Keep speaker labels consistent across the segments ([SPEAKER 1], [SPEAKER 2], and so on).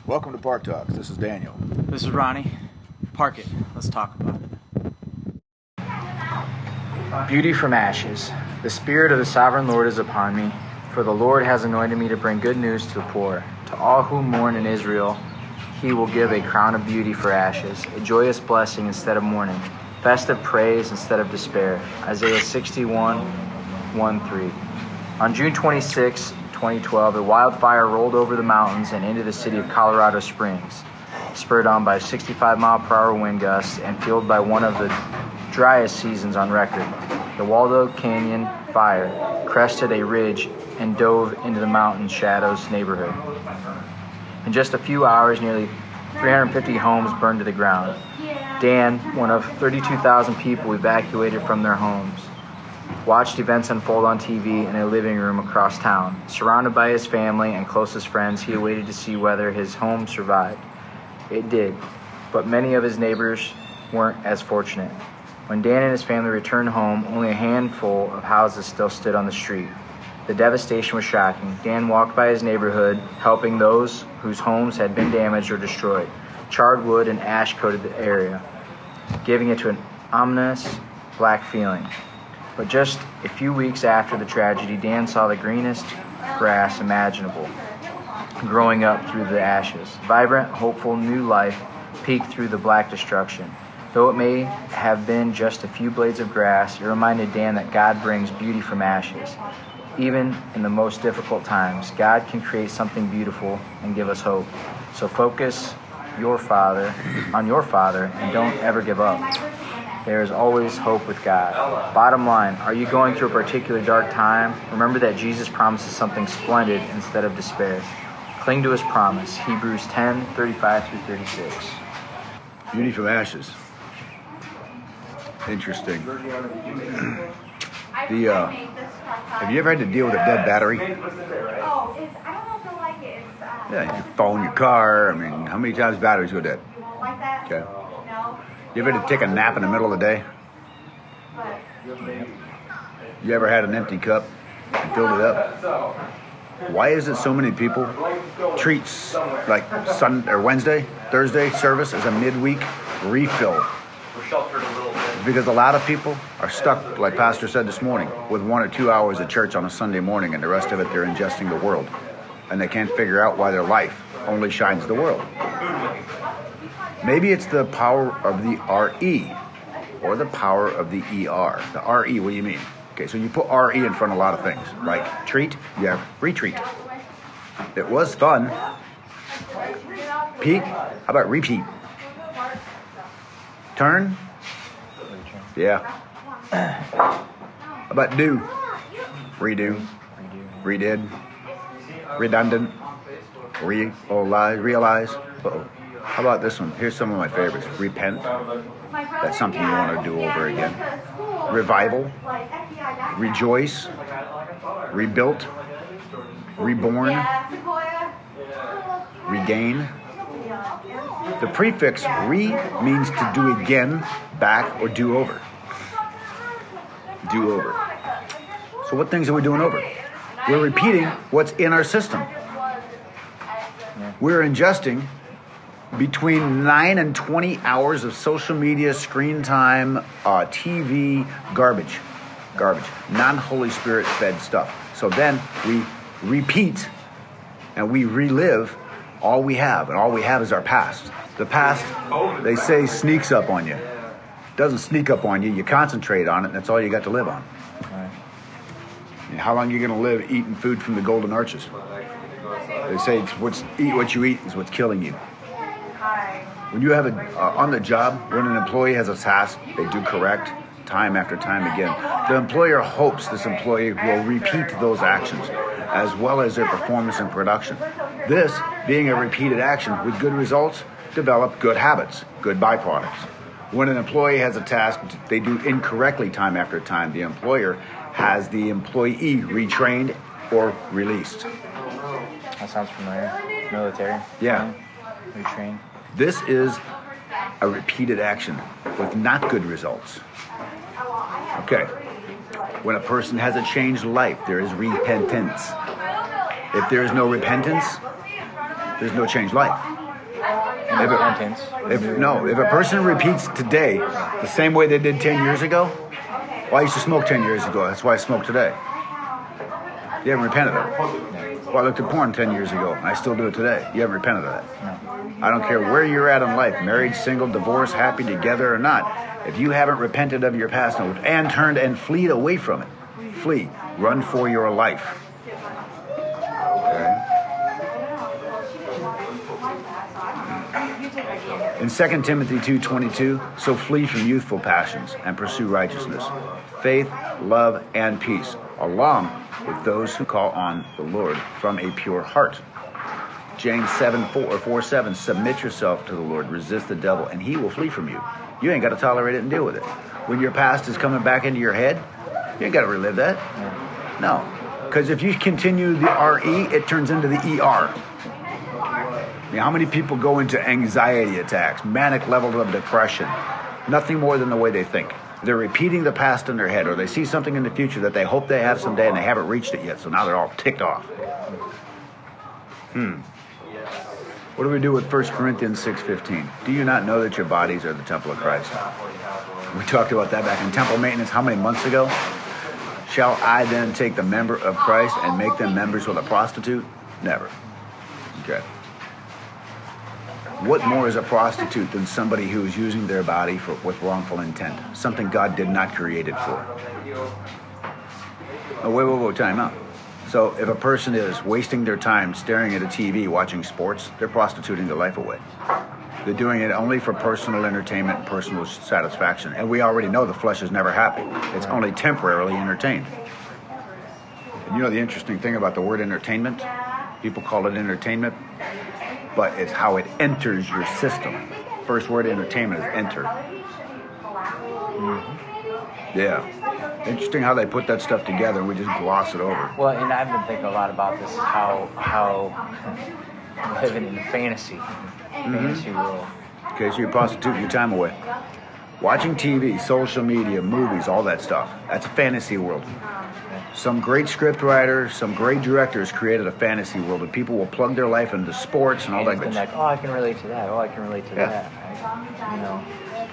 [SPEAKER 1] Welcome to Park Talks. This is Daniel.
[SPEAKER 2] This is Ronnie. Park it. Let's talk about it.
[SPEAKER 3] Beauty from ashes. The Spirit of the Sovereign Lord is upon me, for the Lord has anointed me to bring good news to the poor. To all who mourn in Israel, he will give a crown of beauty for ashes, a joyous blessing instead of mourning, festive praise instead of despair. Isaiah 61, 1-3. On June 26, 2012, a wildfire rolled over the mountains and into the city of Colorado Springs, spurred on by 65-mile-per-hour wind gusts and fueled by one of the driest seasons on record. The Waldo Canyon fire crested a ridge and dove into the mountain shadows neighborhood. In just a few hours, nearly 350 homes burned to the ground. Dan, one of 32,000 people evacuated from their homes, watched events unfold on TV in a living room across town. Surrounded by his family and closest friends, he awaited to see whether his home survived. It did, but many of his neighbors weren't as fortunate. When Dan and his family returned home, only a handful of houses still stood on the street. The devastation was shocking. Dan walked by his neighborhood, helping those whose homes had been damaged or destroyed. Charred wood and ash coated the area, giving it to an ominous black feeling. But just a few weeks after the tragedy, Dan saw the greenest grass imaginable growing up through the ashes. Vibrant, hopeful, new life peeked through the black destruction. Though it may have been just a few blades of grass, it reminded Dan that God brings beauty from ashes. Even in the most difficult times, God can create something beautiful and give us hope. So focus on your Father and don't ever give up. There is always hope with God. Bottom line, are you going through a particularly dark time? Remember that Jesus promises something splendid instead of despair. Cling to his promise. Hebrews 10:35-36.
[SPEAKER 1] Beauty from ashes. Interesting. Have you ever had to deal with a dead battery?
[SPEAKER 4] I don't know if you'll like it.
[SPEAKER 1] Yeah, your phone, your car. I mean, how many times batteries go dead?
[SPEAKER 4] You won't like that?
[SPEAKER 1] Okay.
[SPEAKER 4] No.
[SPEAKER 1] You ever had to take a nap in the middle of the day? You ever had an empty cup and filled it up? Why is it so many people treats like Wednesday, Thursday service as a midweek refill? Because a lot of people are stuck, like Pastor said this morning, with 1 or 2 hours of church on a Sunday morning, and the rest of it they're ingesting the world. And they can't figure out why their life only shines the world. Maybe it's the power of the R-E or the power of the E-R. The R-E, what do you mean? Okay, so you put R-E in front of a lot of things. Like treat, you have retreat. It was fun. Peak, how about repeat? Turn? Yeah. How about do? Redo. Redid. Redundant. Realize. Uh-oh. How about this one? Here's some of my favorites. Repent. That's something you want to do over again. Revival. Rejoice. Rebuilt. Reborn. Regain. The prefix re means to do again, back, or do over. Do over. So what things are we doing over? We're repeating what's in our system. We're ingesting between 9 and 20 hours of social media, screen time, TV, garbage, non-Holy Spirit fed stuff. So then we repeat and we relive all we have, and all we have is our past. The past, they say, sneaks up on you. It doesn't sneak up on you. You concentrate on it, and that's all you got to live on.
[SPEAKER 3] Right.
[SPEAKER 1] And how long are you going to live eating food from the golden arches? They say eat what you eat is what's killing you. When you have on the job, when an employee has a task they do correct, time after time again, the employer hopes this employee will repeat those actions as well as their performance in production. This, being a repeated action with good results, develop good habits, good byproducts. When an employee has a task they do incorrectly time after time, the employer has the employee retrained or released.
[SPEAKER 3] That sounds familiar. Military.
[SPEAKER 1] Yeah.
[SPEAKER 3] Retrained.
[SPEAKER 1] This is a repeated action with not good results. Okay. When a person has a changed life, there is repentance. If there is no repentance, there's no changed life. If a person repeats today the same way they did 10 years ago, well, I used to smoke 10 years ago. That's why I smoke today. You haven't repented of it. Well, I looked at porn 10 years ago, and I still do it today. You haven't repented of that. I don't care where you're at in life, married, single, divorced, happy together or not. If you haven't repented of your past and turned and fled away from it, flee, run for your life. Okay. In 2 Timothy 2:22, so flee from youthful passions and pursue righteousness, faith, love, and peace, along with those who call on the Lord from a pure heart. James 4:7, submit yourself to the Lord, resist the devil, and he will flee from you. You ain't got to tolerate it and deal with it. When your past is coming back into your head, you ain't got to relive that. No. Because if you continue the R-E, it turns into the ER. How many people go into anxiety attacks, manic levels of depression? Nothing more than the way they think. They're repeating the past in their head, or they see something in the future that they hope they have someday and they haven't reached it yet, so now they're all ticked off. What do we do with 1 Corinthians 6:15? Do you not know that your bodies are the temple of Christ? We talked about that back in temple maintenance how many months ago? Shall I then take the member of Christ and make them members with a prostitute? Never. Okay. What more is a prostitute than somebody who is using their body with wrongful intent? Something God did not create it for. Oh, wait, time out. So if a person is wasting their time staring at a TV watching sports, they're prostituting their life away. They're doing it only for personal entertainment and personal satisfaction. And we already know the flesh is never happy. It's only temporarily entertained. And you know the interesting thing about the word entertainment? People call it entertainment, but it's how it enters your system. First word entertainment is enter. Yeah. Interesting how they put that stuff together and we just gloss it over.
[SPEAKER 3] Well, and I've been thinking a lot about this, how living in a fantasy world.
[SPEAKER 1] Okay, so you prostitute your time away. Watching TV, social media, movies, all that stuff. That's a fantasy world. Some great script writers, some great directors created a fantasy world, and people will plug their life into sports and all that good stuff.
[SPEAKER 3] Like, I can relate to that. I can relate to that. Right?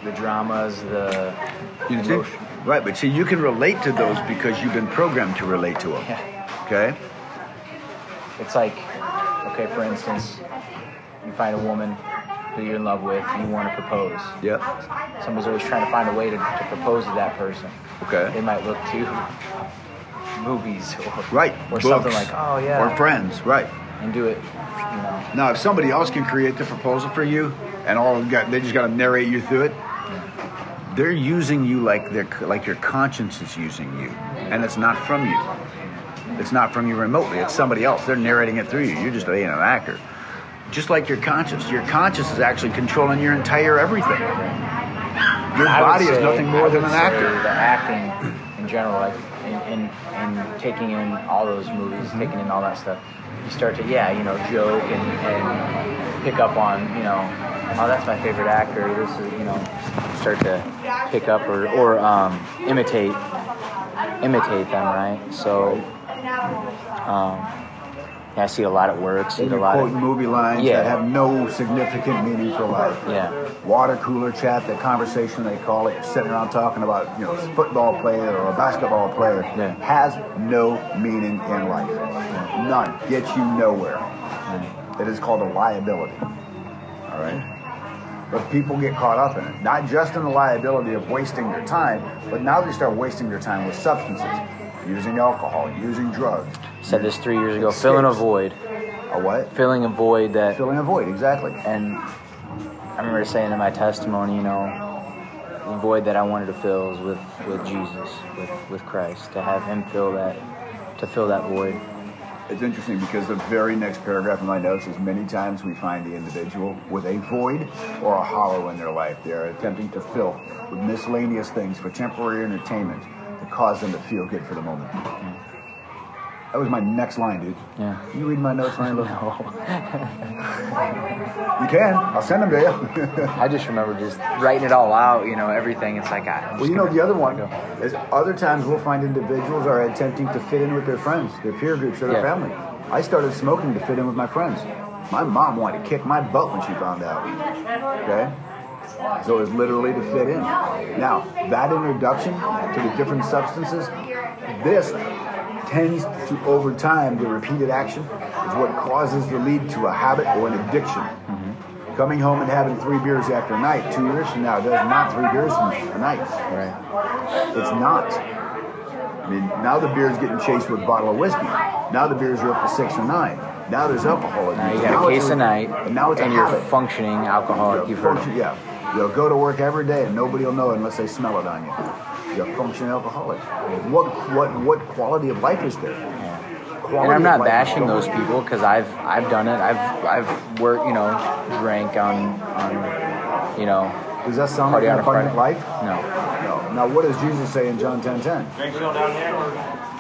[SPEAKER 3] The dramas, the emotion.
[SPEAKER 1] Right, but see, you can relate to those because you've been programmed to relate to them.
[SPEAKER 3] Yeah.
[SPEAKER 1] Okay?
[SPEAKER 3] It's like, okay, for instance, you find a woman who you're in love with and you want to propose.
[SPEAKER 1] Yep.
[SPEAKER 3] Somebody's always trying to find a way to propose to that person.
[SPEAKER 1] Okay.
[SPEAKER 3] They might look to movies or
[SPEAKER 1] books,
[SPEAKER 3] something like,
[SPEAKER 1] or friends, right,
[SPEAKER 3] and do it.
[SPEAKER 1] Now, if somebody else can create the proposal for you, and they just got to narrate you through it, they're using you like your conscience is using you, and it's not from you. It's not from you remotely. It's somebody else. They're narrating it through you. You're just being an actor. Just like your conscience. Your conscience is actually controlling your entire everything. Your body is nothing more than an actor.
[SPEAKER 3] The acting in general, like in taking in all those movies, taking in all that stuff, you start to joke and pick up on oh, that's my favorite actor. This is start to pick up or imitate them, right? So I see a lot at work.
[SPEAKER 1] You're quoting movie lines that have no significant meaning for life.
[SPEAKER 3] Yeah.
[SPEAKER 1] Water cooler chat, that conversation they call it, you're sitting around talking about a football player or a basketball player, has no meaning in life. None. Gets you nowhere. It is called a liability. All right? But people get caught up in it. Not just in the liability of wasting their time, but now they start wasting their time with substances. Using alcohol, using drugs.
[SPEAKER 3] Said this 3 years ago, filling a void.
[SPEAKER 1] A what?
[SPEAKER 3] Filling a void
[SPEAKER 1] Filling a void, exactly.
[SPEAKER 3] And I remember saying in my testimony, the void that I wanted to fill is with Jesus, with Christ, to have him fill that void.
[SPEAKER 1] It's interesting because the very next paragraph in my notes is many times we find the individual with a void or a hollow in their life. They're attempting to fill with miscellaneous things for temporary entertainment to cause them to feel good for the moment. That was my next line, dude.
[SPEAKER 3] Yeah.
[SPEAKER 1] Can you read my notes, Ryan?
[SPEAKER 3] No.
[SPEAKER 1] You can. I'll send them to you.
[SPEAKER 3] I just remember just writing it all out, everything. It's like,
[SPEAKER 1] the other one is other times we'll find individuals are attempting to fit in with their friends, their peer groups, or their family. I started smoking to fit in with my friends. My mom wanted to kick my butt when she found out. Okay? So it was literally to fit in. Now, that introduction to the different substances, this tends to, over time, the repeated action is what causes the lead to a habit or an addiction. Mm-hmm. Coming home and having 3 beers after a night, 2 years from now, does not 3 beers a night.
[SPEAKER 3] Right.
[SPEAKER 1] It's not. I mean, now the beer's getting chased with a bottle of whiskey. Now the beers are up to 6 or 9. Now there's alcohol in
[SPEAKER 3] Now
[SPEAKER 1] it.
[SPEAKER 3] you got a case a night,
[SPEAKER 1] and now it's
[SPEAKER 3] and
[SPEAKER 1] a
[SPEAKER 3] you're
[SPEAKER 1] habit.
[SPEAKER 3] functioning alcoholic. You've heard it.
[SPEAKER 1] Yeah. You'll go to work every day and nobody will know unless they smell it on you. You're a functioning alcoholic. What quality of life is there?
[SPEAKER 3] Yeah. And I'm not bashing those people because I've done it. I've worked, drank on
[SPEAKER 1] Does that sound like an abundant life?
[SPEAKER 3] No.
[SPEAKER 1] Now what does Jesus say in John 10:10?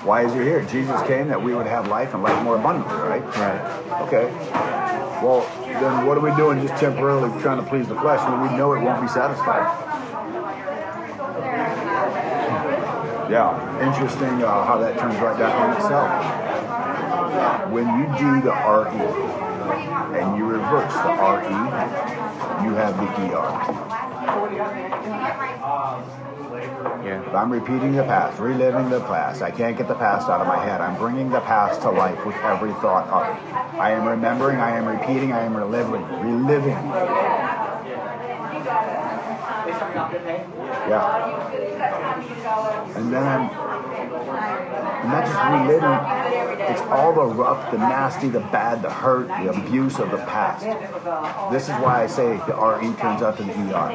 [SPEAKER 1] Why is he here? Jesus came that we would have life and life more abundantly, right?
[SPEAKER 3] Right.
[SPEAKER 1] Okay. Well, then what are we doing just temporarily trying to please the flesh when we know it won't be satisfied? Yeah, interesting how that turns right back on itself. When you do the RE and you reverse the RE, you have the ER.
[SPEAKER 3] Yeah.
[SPEAKER 1] If I'm repeating the past, reliving the past, I can't get the past out of my head. I'm bringing the past to life with every thought of it. I am remembering, I am repeating, I am reliving. Yeah. And then I'm not just reliving, it's all the rough, the nasty, the bad, the hurt, the abuse of the past. This is why I say the RE turns out to the ER.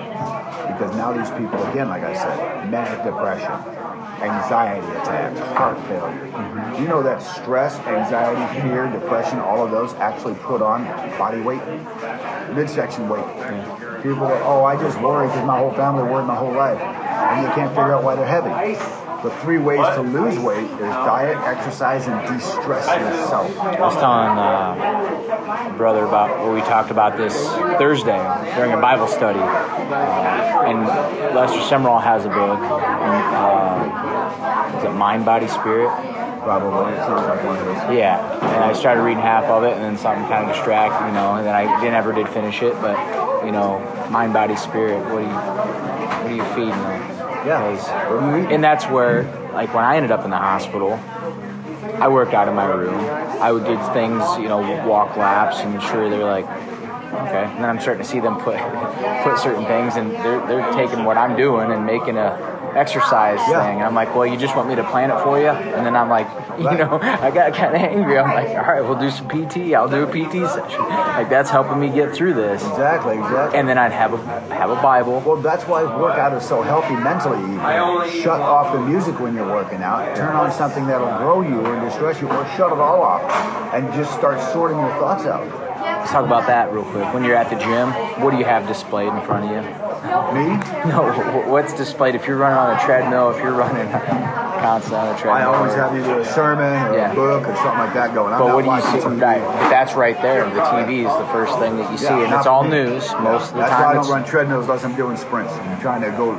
[SPEAKER 1] Because now these people, again, like I said, manic depression, anxiety attacks, heart failure. Mm-hmm. You know that stress, anxiety, fear, depression, all of those actually put on body weight, midsection weight. Yeah. People go, I just worry because my whole family worried my whole life. And you can't figure out why they're heavy. The 3 ways to lose weight is diet, exercise, and de-stress yourself.
[SPEAKER 3] I was telling a brother about what we talked about this Thursday during a Bible study. And Lester Summerall has a book. Is it Mind, Body, Spirit?
[SPEAKER 1] Probably. It sounds like one of those.
[SPEAKER 3] Yeah. And I started reading half of it, and then something kind of distracted, and then I never did finish it. But, Mind, Body, Spirit, what are you feeding them?
[SPEAKER 1] Yeah.
[SPEAKER 3] And that's where, like, when I ended up in the hospital, I worked out in my room. I would do things, walk laps, and sure, they're like, okay. And then I'm starting to see them put certain things, and they're taking what I'm doing and making a exercise thing. And I'm like, well, you just want me to plan it for you? And then I'm like, I got kind of angry. I'm like, all right, we'll do some PT. I'll do a PT session. Like, that's helping me get through this.
[SPEAKER 1] Exactly.
[SPEAKER 3] And then I'd have a Bible.
[SPEAKER 1] Well, that's why workout is so healthy mentally. Shut off the music when you're working out. Turn on something that'll grow you or distress you, or shut it all off and just start sorting your thoughts out.
[SPEAKER 3] Let's talk about that real quick. When you're at the gym, what do you have displayed in front of you?
[SPEAKER 1] Me?
[SPEAKER 3] No, what's displayed if you're running on a treadmill, if you're running constantly on a treadmill?
[SPEAKER 1] I always have either a sermon or a book or something like that going.
[SPEAKER 3] But what do you see? That's right there. The TV is the first thing that you see, and it's all news most of the time.
[SPEAKER 1] That's why I don't run treadmills unless I'm doing sprints. I'm trying to go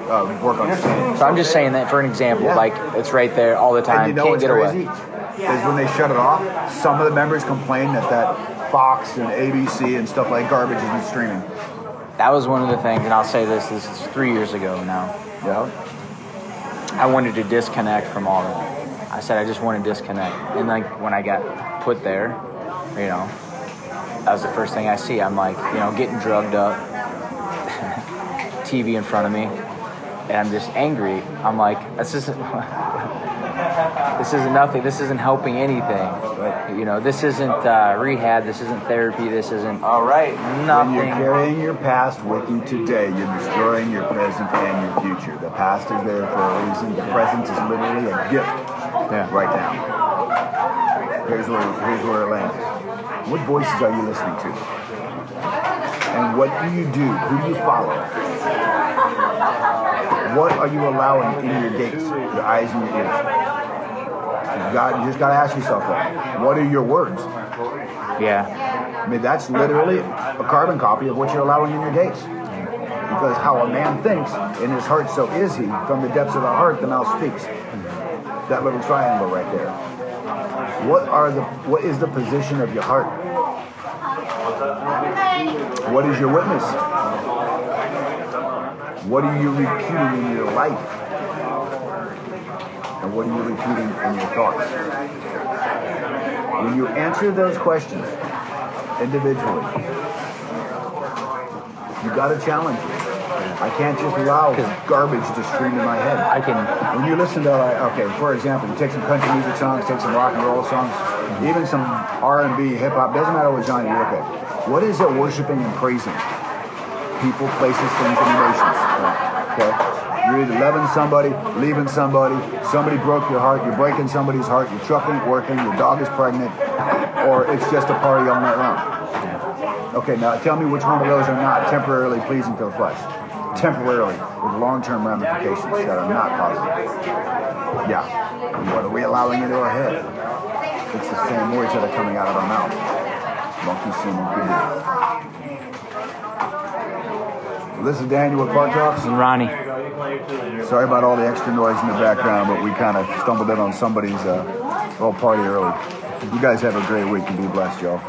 [SPEAKER 1] work on sprints.
[SPEAKER 3] So I'm just saying that for an example, like it's right there all the time.
[SPEAKER 1] And
[SPEAKER 3] Can't get
[SPEAKER 1] crazy
[SPEAKER 3] away.
[SPEAKER 1] Is when they shut it off, some of the members complain that Fox and ABC and stuff like garbage isn't streaming.
[SPEAKER 3] That was one of the things, and I'll say this is 3 years ago now.
[SPEAKER 1] Yeah.
[SPEAKER 3] I wanted to disconnect from all that. I said I just want to disconnect. And like when I got put there, that was the first thing I see. I'm like, getting drugged up, TV in front of me, and I'm just angry. I'm like, this isn't nothing. This isn't helping anything. This isn't rehab. This isn't therapy. This isn't nothing.
[SPEAKER 1] When you're carrying your past with you today, you're destroying your present and your future. The past is there for a reason. The present is literally a gift right now. Here's where it lands. What voices are you listening to? And what do you do? Who do you follow? What are you allowing in your gates, your eyes and your ears? You just got to ask yourself that. What are your words?
[SPEAKER 3] Yeah.
[SPEAKER 1] I mean, that's literally a carbon copy of what you're allowing in your gates. Because how a man thinks in his heart, so is he. From the depths of the heart, the mouth speaks. That little triangle right there. What is the position of your heart? What is your witness? What are you repeating in your life? And what are you repeating in your thoughts? When you answer those questions individually, you got to challenge it. I can't just allow garbage to stream in my head. When you listen to, for example, you take some country music songs, take some rock and roll songs, even some R&B, hip hop, doesn't matter what genre you look at. What is it worshiping and praising? People, places, things, and emotions. Okay? You're either loving somebody, leaving somebody, somebody broke your heart, you're breaking somebody's heart, your truck ain't working, your dog is pregnant, or it's just a party all night long. Okay, now tell me which one of those are not temporarily pleasing to the flesh. Temporarily, with long-term ramifications that are not positive. Yeah. What are we allowing into our head? It's the same words that are coming out of our mouth. Monkey see, monkey do. This is Daniel with Park Talks.
[SPEAKER 2] And Ronnie.
[SPEAKER 1] Sorry about all the extra noise in the background, but we kind of stumbled in on somebody's little party early. You guys have a great week and be blessed, y'all.